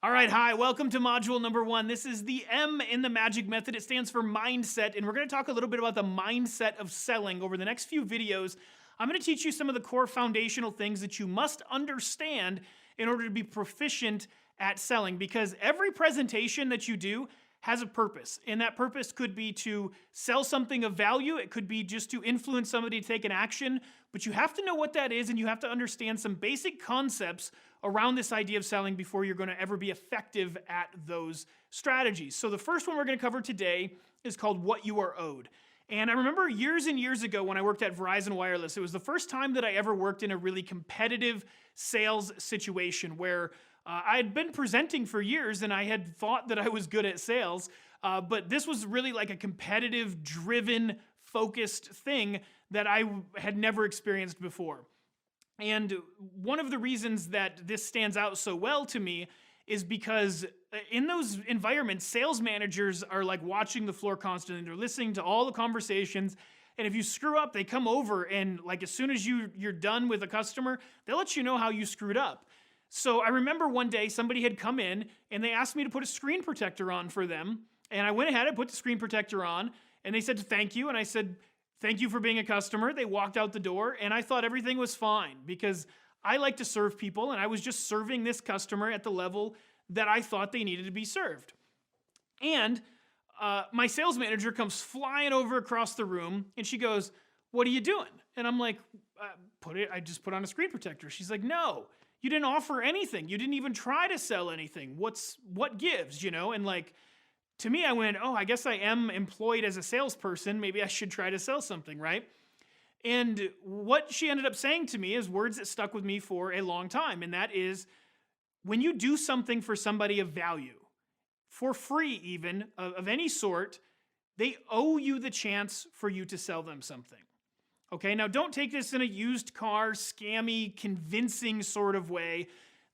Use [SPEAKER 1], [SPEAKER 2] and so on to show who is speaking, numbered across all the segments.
[SPEAKER 1] All right, hi, welcome to module number one. This is the M in the Magic Method. It stands for mindset, and we're going to talk a little bit about the mindset of selling over the next few videos. I'm going to teach you some of the core foundational things that you must understand in order to be proficient at selling, because every presentation that you do has a purpose, and that purpose could be to sell something of value. It could be just to influence somebody to take an action, but you have to know what that is, and you have to understand some basic concepts around this idea of selling before you're going to ever be effective at those strategies. So the first one we're going to cover today is called what you are owed. And I remember years and years ago when I worked at Verizon Wireless, it was the first time that I ever worked in a really competitive sales situation where I had been presenting for years and I had thought that I was good at sales, but this was really like a competitive, driven, focused thing that I had never experienced before. And one of the reasons that this stands out so well to me is because in those environments, sales managers are like watching the floor constantly. They're listening to all the conversations. And if you screw up, they come over and like as soon as you're done with a customer, they'll let you know how you screwed up. So I remember one day somebody had come in and they asked me to put a screen protector on for them. And I went ahead and put the screen protector on and they said, thank you. And I said, thank you for being a customer. They walked out the door and I thought everything was fine because I like to serve people and I was just serving this customer at the level that I thought they needed to be served. And my sales manager comes flying over across the room and she goes, what are you doing? And I'm like, I just put on a screen protector. She's like, no, you didn't offer anything. You didn't even try to sell anything. What gives, you know? And like, to me, I went, oh, I guess I am employed as a salesperson. Maybe I should try to sell something, right? And what she ended up saying to me is words that stuck with me for a long time. And that is, when you do something for somebody of value, for free even, of any sort, they owe you the chance for you to sell them something. Okay, now don't take this in a used car, scammy, convincing sort of way.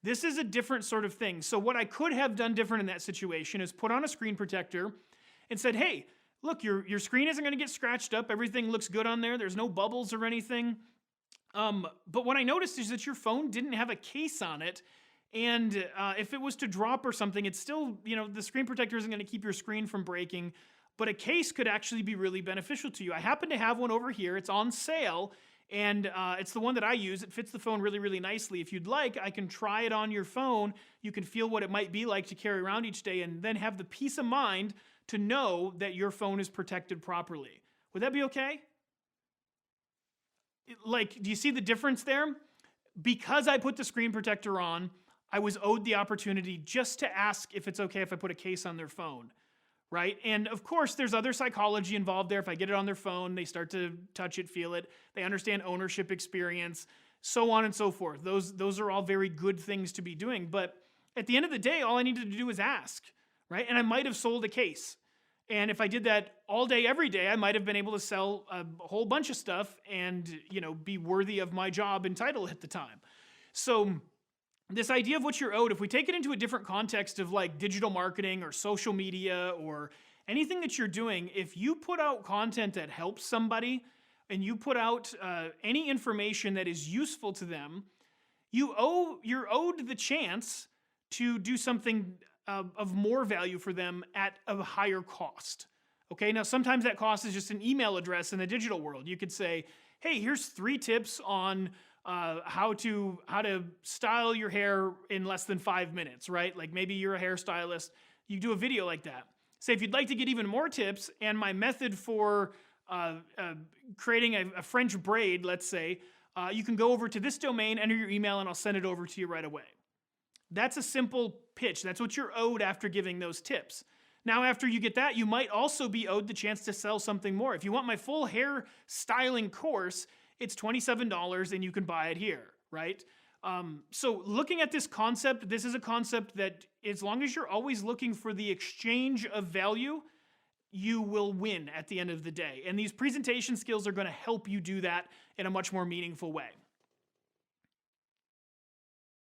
[SPEAKER 1] This is a different sort of thing. So what I could have done different in that situation is put on a screen protector and said, hey, look, your screen isn't going to get scratched up. Everything looks good on there. There's no bubbles or anything. But what I noticed is that your phone didn't have a case on it. And if it was to drop or something, it's still, the screen protector isn't going to keep your screen from breaking. But a case could actually be really beneficial to you. I happen to have one over here. It's on sale. And it's the one that I use. It fits the phone really, really nicely. If you'd like, I can try it on your phone. You can feel what it might be like to carry around each day and then have the peace of mind to know that your phone is protected properly. Would that be okay? Do you see the difference there? Because I put the screen protector on, I was owed the opportunity just to ask if it's okay if I put a case on their phone. Right? And of course, there's other psychology involved there. If I get it on their phone, they start to touch it, feel it. They understand ownership experience, so on and so forth. Those are all very good things to be doing. But at the end of the day, all I needed to do was ask, right? And I might have sold a case. And if I did that all day, every day, I might have been able to sell a whole bunch of stuff and, be worthy of my job and title at the time. So this idea of what you're owed, if we take it into a different context of like digital marketing or social media or anything that you're doing, if you put out content that helps somebody and you put out any information that is useful to them, you're owed the chance to do something of more value for them at a higher cost. Okay, now sometimes that cost is just an email address in the digital world. You could say, hey, here's 3 tips on how to style your hair in less than 5 minutes, right? Like maybe you're a hairstylist, you do a video like that. Say if you'd like to get even more tips and my method for creating a French braid, let's say, you can go over to this domain, enter your email, and I'll send it over to you right away. That's a simple pitch. That's what you're owed after giving those tips. Now, after you get that, you might also be owed the chance to sell something more. If you want my full hair styling course, it's $27 and you can buy it here, right? So looking at this concept, this is a concept that as long as you're always looking for the exchange of value, you will win at the end of the day. And these presentation skills are going to help you do that in a much more meaningful way.